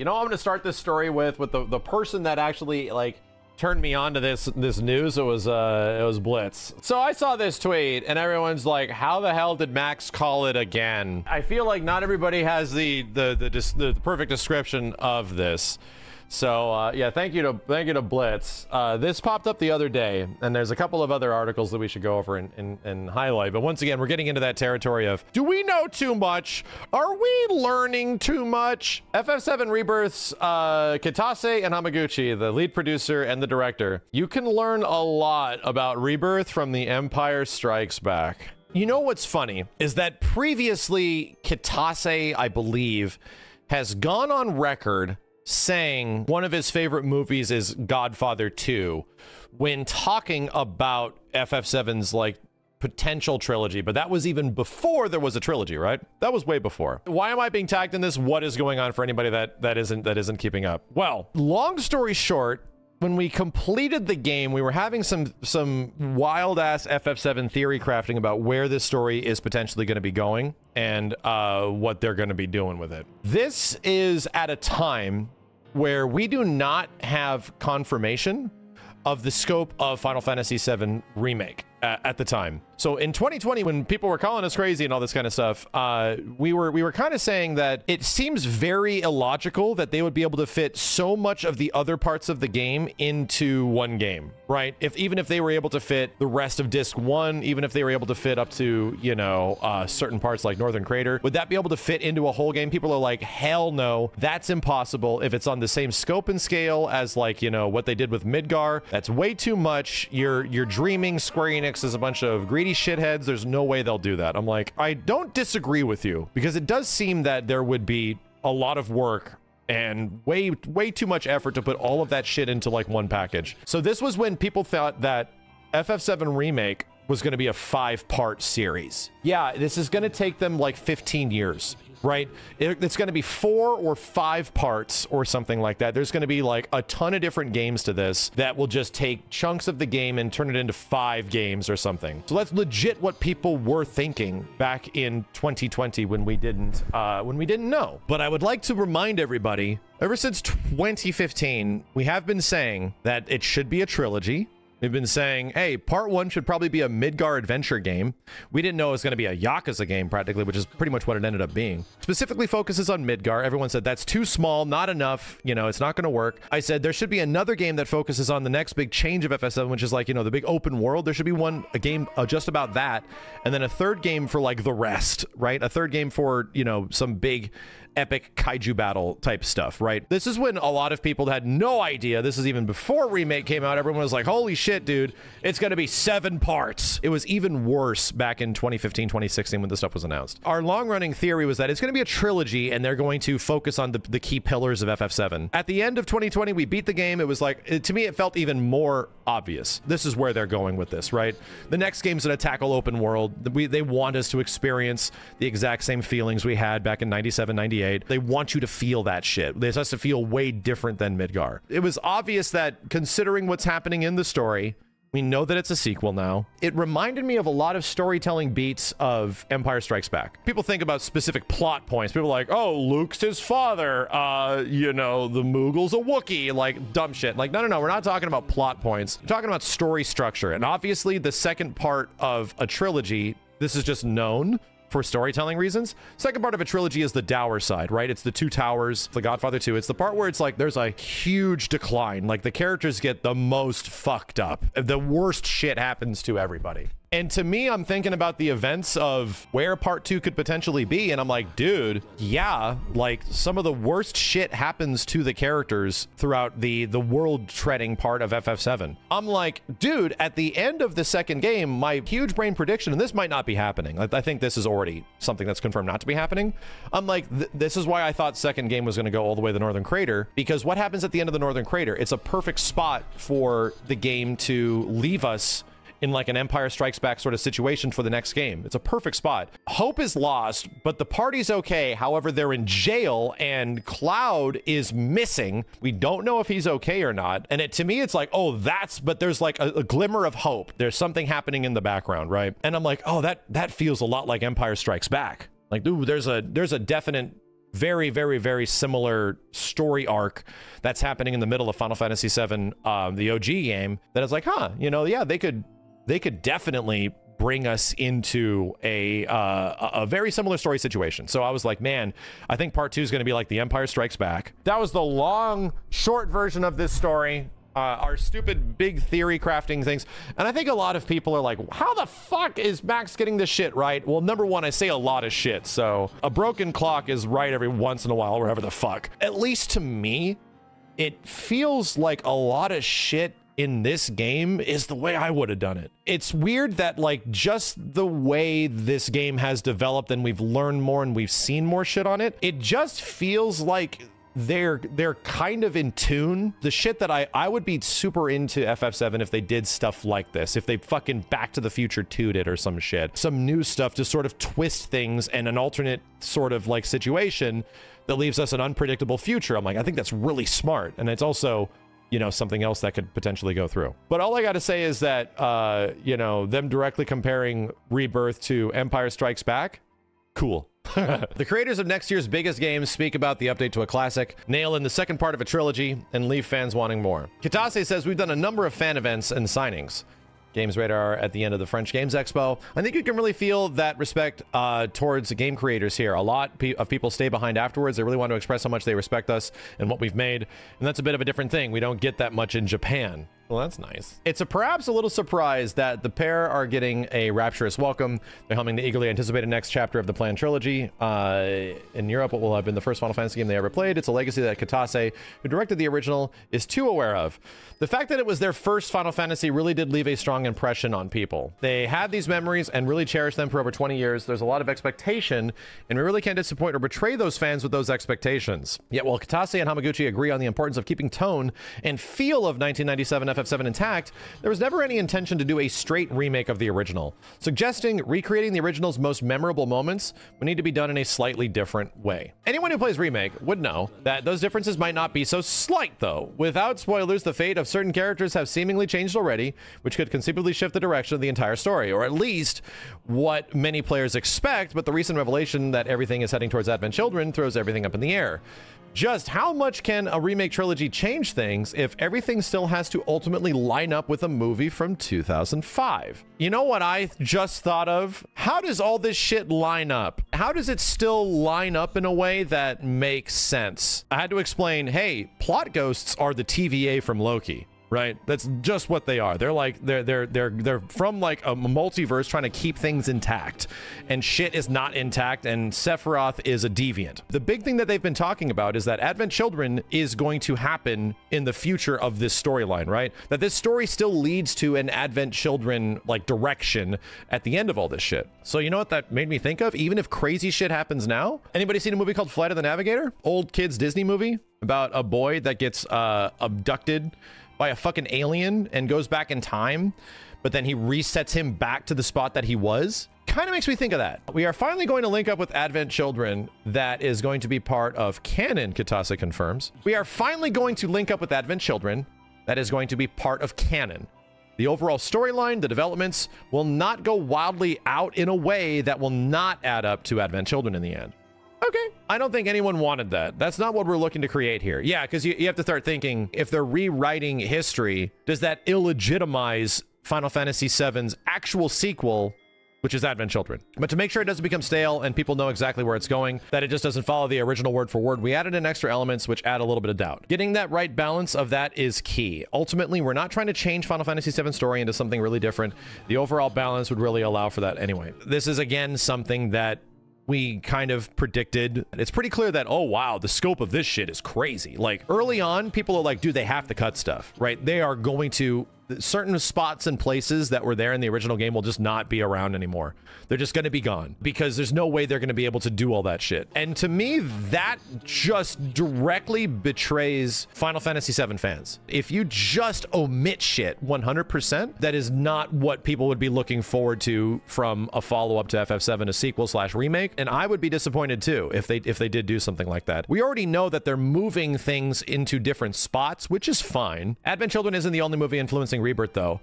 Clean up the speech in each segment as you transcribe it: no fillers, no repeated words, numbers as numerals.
You know, I'm gonna start this story with the person that actually like turned me on to this news. It was Blitz. So I saw this tweet and everyone's like, how the hell did Max call it again? I feel like not everybody has the perfect description of this. So yeah, thank you to Blitz. This popped up the other day, and there's a couple of other articles that we should go over and highlight. But once again, we're getting into that territory of, do we know too much? Are we learning too much? FF7 Rebirth's Kitase and Hamaguchi, the lead producer and the director. You can learn a lot about Rebirth from The Empire Strikes Back. You know what's funny is that previously Kitase, I believe, has gone on record saying one of his favorite movies is Godfather 2 when talking about FF7's like potential trilogy, but that was even before there was a trilogy, right? That was way before. Why am I being tagged in this? What is going on for anybody that isn't keeping up? Well, long story short, when we completed the game, we were having some wild ass FF7 theory crafting about where this story is potentially going to be going and what they're going to be doing with it. This is at a time where we do not have confirmation of the scope of Final Fantasy VII Remake at the time. So in 2020, when people were calling us crazy and all this kind of stuff, we were kind of saying that it seems very illogical that they would be able to fit so much of the other parts of the game into one game, right? Even if they were able to fit the rest of Disc 1, even if they were able to fit up to, you know, certain parts like Northern Crater, would that be able to fit into a whole game? People are like, hell no, that's impossible. If it's on the same scope and scale as, like, you know, what they did with Midgar, that's way too much. You're dreaming. Square Enix is a bunch of greedy shitheads. There's no way they'll do that. I'm like, I don't disagree with you, because it does seem that there would be a lot of work and way too much effort to put all of that shit into like one package. So this was when people thought that FF7 Remake was going to be a 5-part series. Yeah, this is going to take them like 15 years, right? It's going to be 4 or 5 parts or something like that. There's going to be like a ton of different games to this that will just take chunks of the game and turn it into 5 games or something. So that's legit what people were thinking back in 2020 when we didn't know. But I would like to remind everybody, ever since 2015, we have been saying that it should be a trilogy. We've been saying, hey, part 1 should probably be a Midgar adventure game. We didn't know it was going to be a Yakuza game practically, which is pretty much what it ended up being. Specifically focuses on Midgar. Everyone said that's too small, not enough, you know, it's not going to work. I said there should be another game that focuses on the next big change of FF7, which is like, you know, the big open world. There should be a game just about that. And then a third game for like the rest, right? A third game for, you know, some big epic kaiju battle type stuff, right? This is when a lot of people had no idea. This is even before Remake came out. Everyone was like, holy shit, dude, it's going to be 7 parts. It was even worse back in 2015, 2016 when this stuff was announced. Our long-running theory was that it's going to be a trilogy and they're going to focus on the key pillars of FF7. At the end of 2020, we beat the game. It was like, to me, it felt even more obvious. This is where they're going with this, right? The next game's going to tackle open world. They want us to experience the exact same feelings we had back in 97, 98. They want you to feel that shit. This has to feel way different than Midgar. It was obvious that, considering what's happening in the story, we know that it's a sequel now. It reminded me of a lot of storytelling beats of Empire Strikes Back. People think about specific plot points. People are like, oh, Luke's his father. You know, the Moogle's a Wookiee. Like, dumb shit. Like, no. We're not talking about plot points. We're talking about story structure. And obviously, the second part of a trilogy, this is just known for storytelling reasons. Second part of a trilogy is the dour side, right? It's the 2 towers, the Godfather 2. It's the part where it's like there's a huge decline. Like the characters get the most fucked up. The worst shit happens to everybody. And to me, I'm thinking about the events of where part 2 could potentially be. And I'm like, dude, yeah, like some of the worst shit happens to the characters throughout the world treading part of FF7. I'm like, dude, at the end of the second game, my huge brain prediction, and this might not be happening. I think this is already something that's confirmed not to be happening. I'm like, this is why I thought second game was going to go all the way to the Northern Crater, because what happens at the end of the Northern Crater? It's a perfect spot for the game to leave us in like an Empire Strikes Back sort of situation for the next game. It's a perfect spot. Hope is lost, but the party's okay. However, they're in jail and Cloud is missing. We don't know if he's okay or not. And to me, it's like, oh, but there's like a glimmer of hope. There's something happening in the background, right? And I'm like, oh, that feels a lot like Empire Strikes Back. Like, dude, there's a definite very, very, very similar story arc that's happening in the middle of Final Fantasy VII, the OG game, that is like, huh, you know, yeah, they could definitely bring us into a very similar story situation. So I was like, man, I think part 2 is going to be like The Empire Strikes Back. That was the long, short version of this story. Our stupid big theory crafting things. And I think a lot of people are like, how the fuck is Max getting this shit right? Well, number one, I say a lot of shit. So a broken clock is right every once in a while, wherever the fuck. At least to me, it feels like a lot of shit in this game is the way I would have done it. It's weird that like just the way this game has developed and we've learned more and we've seen more shit on it, it just feels like they're kind of in tune. The shit that I would be super into FF7 if they did stuff like this, if they fucking Back to the Future 2'd it or some shit, some new stuff to sort of twist things and an alternate sort of like situation that leaves us an unpredictable future. I'm like, I think that's really smart. And it's also, you know, something else that could potentially go through. But all I got to say is that, you know, them directly comparing Rebirth to Empire Strikes Back, cool. The creators of next year's biggest games speak about the update to a classic, nail in the second part of a trilogy, and leave fans wanting more. Kitase says, we've done a number of fan events and signings. Games Radar at the end of the French Games Expo. I think you can really feel that respect towards game creators here. A lot of people stay behind afterwards. They really want to express how much they respect us and what we've made. And that's a bit of a different thing. We don't get that much in Japan. Well, that's nice. It's perhaps a little surprise that the pair are getting a rapturous welcome. They're helming the eagerly anticipated next chapter of the planned trilogy. In Europe, what will have been the first Final Fantasy game they ever played. It's a legacy that Kitase, who directed the original, is too aware of. The fact that it was their first Final Fantasy really did leave a strong impression on people. They had these memories and really cherished them for over 20 years. There's a lot of expectation, and we really can't disappoint or betray those fans with those expectations. Yet while Kitase and Hamaguchi agree on the importance of keeping tone and feel of 1997 FF7 intact, there was never any intention to do a straight remake of the original. Suggesting recreating the original's most memorable moments would need to be done in a slightly different way. Anyone who plays Remake would know that those differences might not be so slight, though. Without spoilers, the fate of certain characters have seemingly changed already, which could conceivably shift the direction of the entire story, or at least what many players expect, but the recent revelation that everything is heading towards Advent Children throws everything up in the air. Just how much can a remake trilogy change things if everything still has to ultimately line up with a movie from 2005? You know what I just thought of? How does all this shit line up? How does it still line up in a way that makes sense? I had to explain, hey, plot ghosts are the TVA from Loki. Right? That's just what they are. They're like, they're from like a multiverse trying to keep things intact, and shit is not intact, and Sephiroth is a deviant. The big thing that they've been talking about is that Advent Children is going to happen in the future of this storyline, right? That this story still leads to an Advent Children like direction at the end of all this shit. So you know what that made me think of? Even if crazy shit happens now, anybody seen a movie called Flight of the Navigator? Old kids Disney movie about a boy that gets abducted by a fucking alien and goes back in time, but then he resets him back to the spot that he was. Kind of makes me think of that. We are finally going to link up with Advent Children. That is going to be part of canon, Kitase confirms. We are finally going to link up with Advent Children. That is going to be part of canon. The overall storyline, the developments will not go wildly out in a way that will not add up to Advent Children in the end. Okay. I don't think anyone wanted that. That's not what we're looking to create here. Yeah, because you have to start thinking, if they're rewriting history, does that illegitimize Final Fantasy VII's actual sequel, which is Advent Children? But to make sure it doesn't become stale and people know exactly where it's going, that it just doesn't follow the original word for word, we added in extra elements which add a little bit of doubt. Getting that right balance of that is key. Ultimately, we're not trying to change Final Fantasy VII story into something really different. The overall balance would really allow for that anyway. This is, again, something that we kind of predicted. It's pretty clear that, oh wow, the scope of this shit is crazy. Like early on, people are like, dude, they have to cut stuff, right? They are going to, certain spots and places that were there in the original game will just not be around anymore. They're just going to be gone because there's no way they're going to be able to do all that shit. And to me, that just directly betrays Final Fantasy VII fans. If you just omit shit 100%, that is not what people would be looking forward to from a follow-up to FF7, a sequel/remake. And I would be disappointed too if they did do something like that. We already know that they're moving things into different spots, which is fine. Advent Children isn't the only movie influencing referencing Rebirth, though.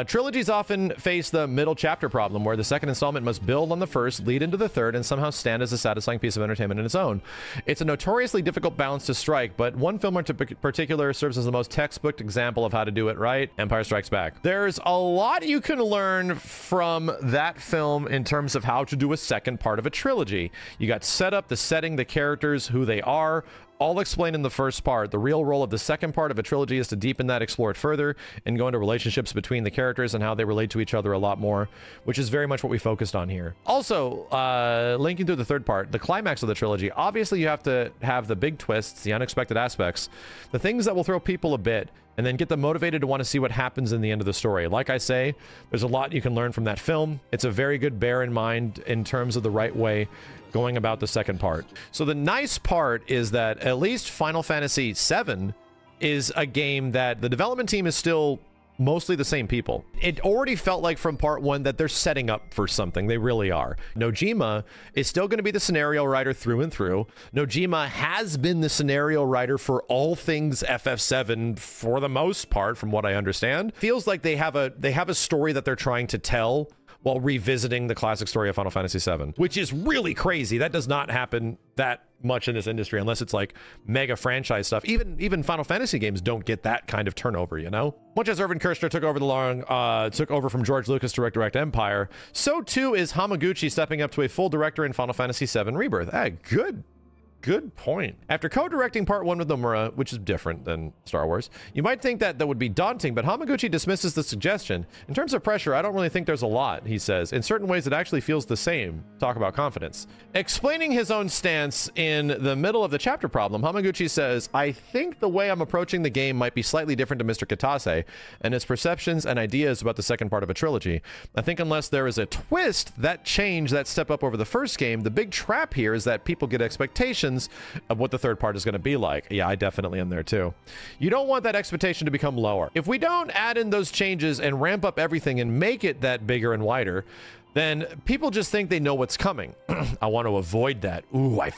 Trilogies often face the middle chapter problem, where the second installment must build on the first, lead into the third, and somehow stand as a satisfying piece of entertainment in its own. It's a notoriously difficult balance to strike, but one film in particular serves as the most textbook example of how to do it right: Empire Strikes Back. There's a lot you can learn from that film in terms of how to do a second part of a trilogy. You got setup, the setting, the characters, who they are, all explained in the first part. The real role of the second part of a trilogy is to deepen that, explore it further, and go into relationships between the characters and how they relate to each other a lot more, which is very much what we focused on here. Also, linking through the third part, the climax of the trilogy, obviously you have to have the big twists, the unexpected aspects, the things that will throw people a bit, and then get them motivated to want to see what happens in the end of the story. Like I say, there's a lot you can learn from that film. It's a very good bear in mind in terms of the right way going about the second part. So the nice part is that at least Final Fantasy VII is a game that the development team is still mostly the same people. It already felt like from part one that they're setting up for something. They really are. Nojima is still going to be the scenario writer through and through. Nojima has been the scenario writer for all things FF7 for the most part, from what I understand. Feels like they have a story that they're trying to tell while revisiting the classic story of Final Fantasy VII, which is really crazy. That does not happen that much in this industry unless it's like mega franchise stuff. Even Final Fantasy games don't get that kind of turnover, you know? Much as Irvin Kershner took over from George Lucas to direct Empire, so too is Hamaguchi stepping up to a full director in Final Fantasy VII Rebirth. Good point. After co-directing part one with Nomura, which is different than Star Wars, you might think that would be daunting, but Hamaguchi dismisses the suggestion. In terms of pressure, I don't really think there's a lot, he says. In certain ways, it actually feels the same. Talk about confidence. Explaining his own stance in the middle of the chapter problem, Hamaguchi says, I think the way I'm approaching the game might be slightly different to Mr. Kitase and his perceptions and ideas about the second part of a trilogy. I think unless there is a twist, that change, that step up over the first game, the big trap here is that people get expectations of what the third part is going to be like. Yeah, I definitely am there too. You don't want that expectation to become lower. If we don't add in those changes and ramp up everything and make it that bigger and wider, then people just think they know what's coming. I want to avoid that. Ooh, I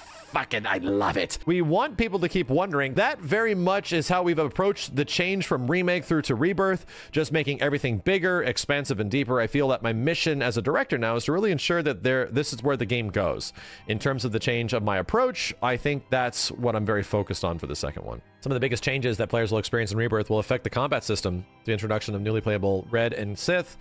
love it. We want people to keep wondering. That very much is how we've approached the change from remake through to rebirth, just making everything bigger, expansive, and deeper. I feel that my mission as a director now is to really ensure that this is where the game goes. In terms of the change of my approach, I think that's what I'm very focused on for the second one. Some of the biggest changes that players will experience in Rebirth will affect the combat system. The introduction of newly playable Red and Sith.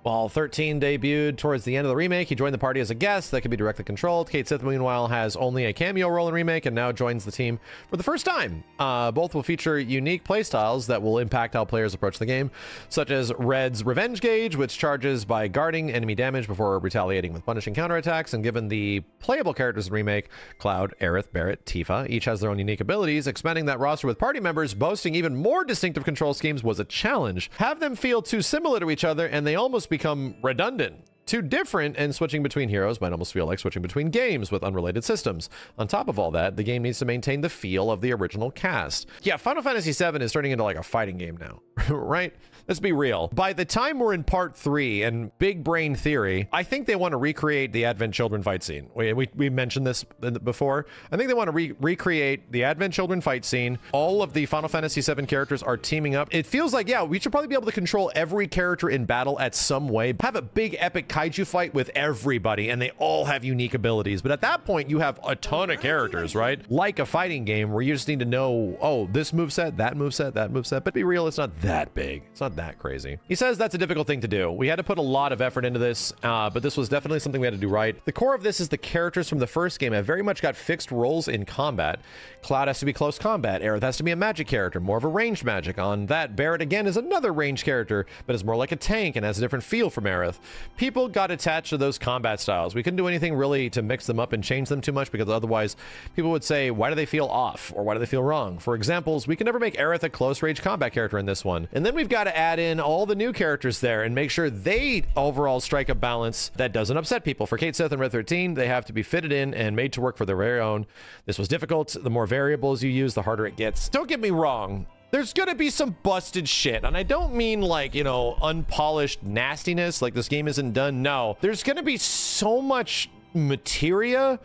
While 13 debuted towards the end of the remake, he joined the party as a guest that could be directly controlled. Cait Sith, meanwhile, has only a cameo role in remake and now joins the team for the first time. Both will feature unique playstyles that will impact how players approach the game, such as Red's Revenge Gauge, which charges by guarding enemy damage before retaliating with punishing counterattacks. And given the playable characters in remake, Cloud, Aerith, Barret, Tifa, each has their own unique abilities. Expanding that roster with party members boasting even more distinctive control schemes was a challenge. Have them feel too similar to each other and they almost become redundant. Too different, and switching between heroes might almost feel like switching between games with unrelated systems. On top of all that, the game needs to maintain the feel of the original cast. Yeah, Final Fantasy VII is turning into like a fighting game now, right? Let's be real. By the time we're in part 3 and Big Brain Theory, I think they want to recreate the Advent Children fight scene. We mentioned this before. I think they want to recreate the Advent Children fight scene. All of the Final Fantasy VII characters are teaming up. It feels like, yeah, we should probably be able to control every character in battle at some way. Have a big epic kaiju fight with everybody, and they all have unique abilities. But at that point, you have a ton of characters, right? Like a fighting game where you just need to know, oh, this moveset, that moveset, that moveset. But be real, it's not that big. It's not that crazy. He says that's a difficult thing to do. We had to put a lot of effort into this, but this was definitely something we had to do right. The core of this is the characters from the first game have very much got fixed roles in combat. Cloud has to be close combat. Aerith has to be a magic character, more of a ranged magic. On that, Barret again is another ranged character, but is more like a tank and has a different feel from Aerith. People got attached to those combat styles. We couldn't do anything really to mix them up and change them too much, because otherwise people would say, why do they feel off? Or why do they feel wrong? For examples, we can never make Aerith a close range combat character in this one. And then we've got to add in all the new characters there and make sure they overall strike a balance that doesn't upset people. For Cait Sith and Red 13, they have to be fitted in and made to work for their very own. This was difficult. The more variables you use, the harder it gets. Don't get me wrong. There's gonna be some busted shit, and I don't mean like, you know, unpolished nastiness, like this game isn't done. No, there's gonna be so much materia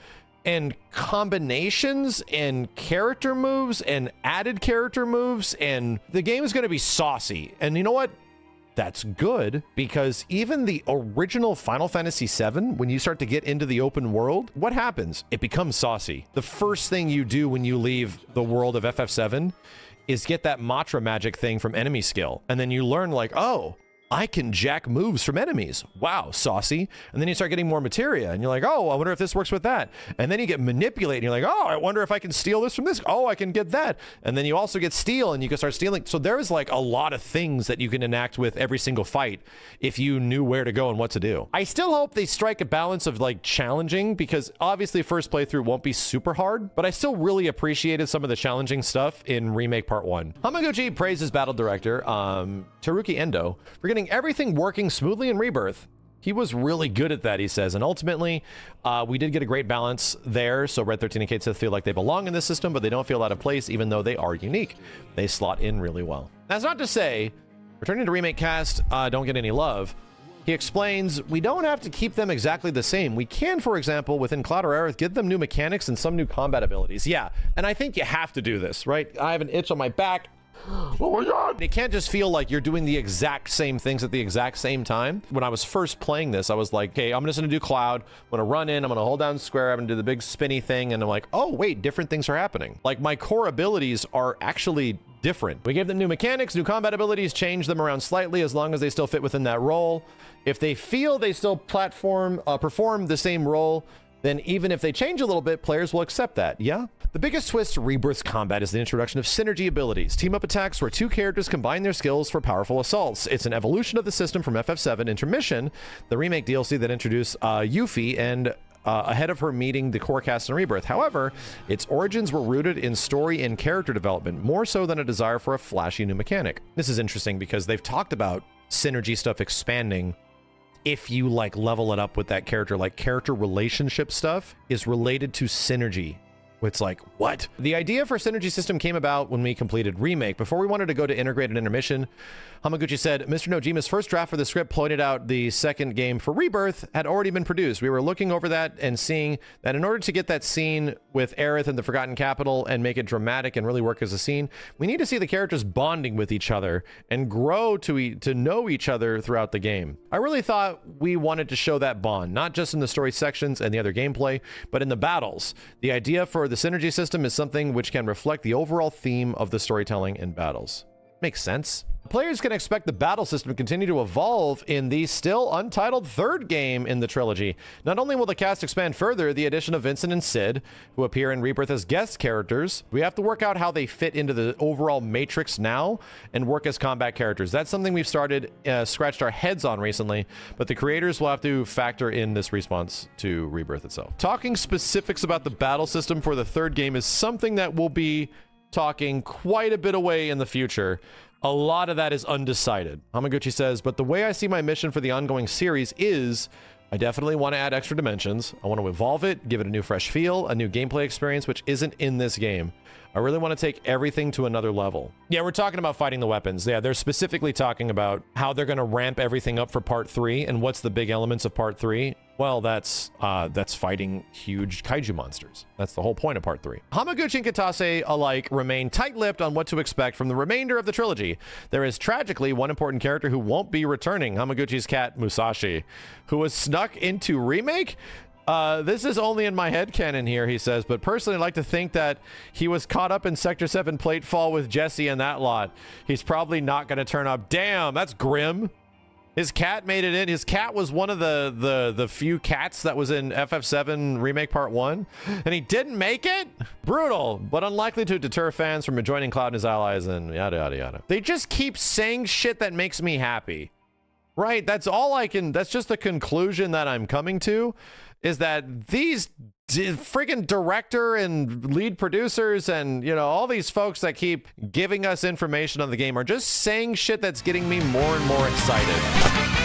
and combinations and character moves and added character moves, and the game is going to be saucy. And you know what? that's good, because even the original Final Fantasy VII, when you start to get into the open world, what happens? It becomes saucy. The first thing you do when you leave the world of FF7 is get that Matra magic thing from enemy skill. And then you learn like, oh, I can jack moves from enemies. Wow, saucy. And then you start getting more materia and you're like, oh, I wonder if this works with that. And then you get manipulate and you're like, oh, I wonder if I can steal this from this. Oh, I can get that. And then you also get steal and you can start stealing. So there is like a lot of things that you can enact with every single fight if you knew where to go and what to do. I still hope they strike a balance of like challenging, because obviously first playthrough won't be super hard, but I still really appreciated some of the challenging stuff in Remake Part 1. Hamaguchi praises battle director Teruki Endo for getting everything working smoothly in Rebirth. He was really good at that, he says, and ultimately we did get a great balance there. So Red 13 and Cait Sith feel like they belong in this system, but they don't feel out of place, even though they are unique. They slot in really well. That's not to say returning to Remake cast don't get any love. He explains, we don't have to keep them exactly the same. We can, for example, within Cloud or Aerith, give them new mechanics and some new combat abilities. Yeah, and I think you have to do this, right? I have an itch on my back. Oh my god! It can't just feel like you're doing the exact same things at the exact same time. When I was first playing this, I was like, okay, I'm just gonna do Cloud. I'm gonna run in, I'm gonna hold down square, I'm gonna do the big spinny thing, and I'm like, oh wait, different things are happening. Like my core abilities are actually different. We gave them new mechanics, new combat abilities, change them around slightly as long as they still fit within that role. If they feel they still perform the same role, then even if they change a little bit, players will accept that, yeah? The biggest twist to Rebirth's combat is the introduction of synergy abilities, team-up attacks where two characters combine their skills for powerful assaults. It's an evolution of the system from FF7 Intermission, the remake DLC that introduced Yuffie and ahead of her meeting the core cast in Rebirth. However, its origins were rooted in story and character development, more so than a desire for a flashy new mechanic. This is interesting because they've talked about synergy stuff expanding if you like level it up with that character. Like character relationship stuff is related to synergy. It's like, what? The idea for synergy system came about when we completed Remake. Before we wanted to go to integrated intermission, Hamaguchi said, Mr. Nojima's first draft for the script pointed out the second game for Rebirth had already been produced. We were looking over that and seeing that in order to get that scene with Aerith and the Forgotten Capital and make it dramatic and really work as a scene, we need to see the characters bonding with each other and grow to know each other throughout the game. I really thought we wanted to show that bond, not just in the story sections and the other gameplay, but in the battles. The idea for the synergy system is something which can reflect the overall theme of the storytelling in battles. Makes sense. Players can expect the battle system to continue to evolve in the still untitled third game in the trilogy. Not only will the cast expand further, the addition of Vincent and Cid, who appear in Rebirth as guest characters, we have to work out how they fit into the overall matrix now and work as combat characters. That's something we've scratched our heads on recently, but the creators will have to factor in this response to Rebirth itself. Talking specifics about the battle system for the third game is something that will be talking quite a bit away in the future. A lot of that is undecided. Hamaguchi says, but the way I see my mission for the ongoing series is I definitely want to add extra dimensions. I want to evolve it, give it a new fresh feel, a new gameplay experience, which isn't in this game. I really want to take everything to another level. Yeah, we're talking about fighting the weapons. Yeah, they're specifically talking about how they're going to ramp everything up for part 3 and what's the big elements of part 3. Well, that's fighting huge kaiju monsters. That's the whole point of part 3. Hamaguchi and Kitase alike remain tight-lipped on what to expect from the remainder of the trilogy. There is tragically one important character who won't be returning, Hamaguchi's cat Musashi, who was snuck into Remake. This is only in my headcanon here, he says, but personally I like to think that he was caught up in Sector 7 Platefall with Jesse and that lot. He's probably not going to turn up. Damn, that's grim. His cat made it in. His cat was one of the few cats that was in FF7 Remake Part 1, and he didn't make it? Brutal, but unlikely to deter fans from joining Cloud and his allies and yada, yada, yada. They just keep saying shit that makes me happy. Right? That's all I can... That's just the conclusion that I'm coming to, is that these freaking director and lead producers and, you know, all these folks that keep giving us information on the game are just saying shit that's getting me more and more excited.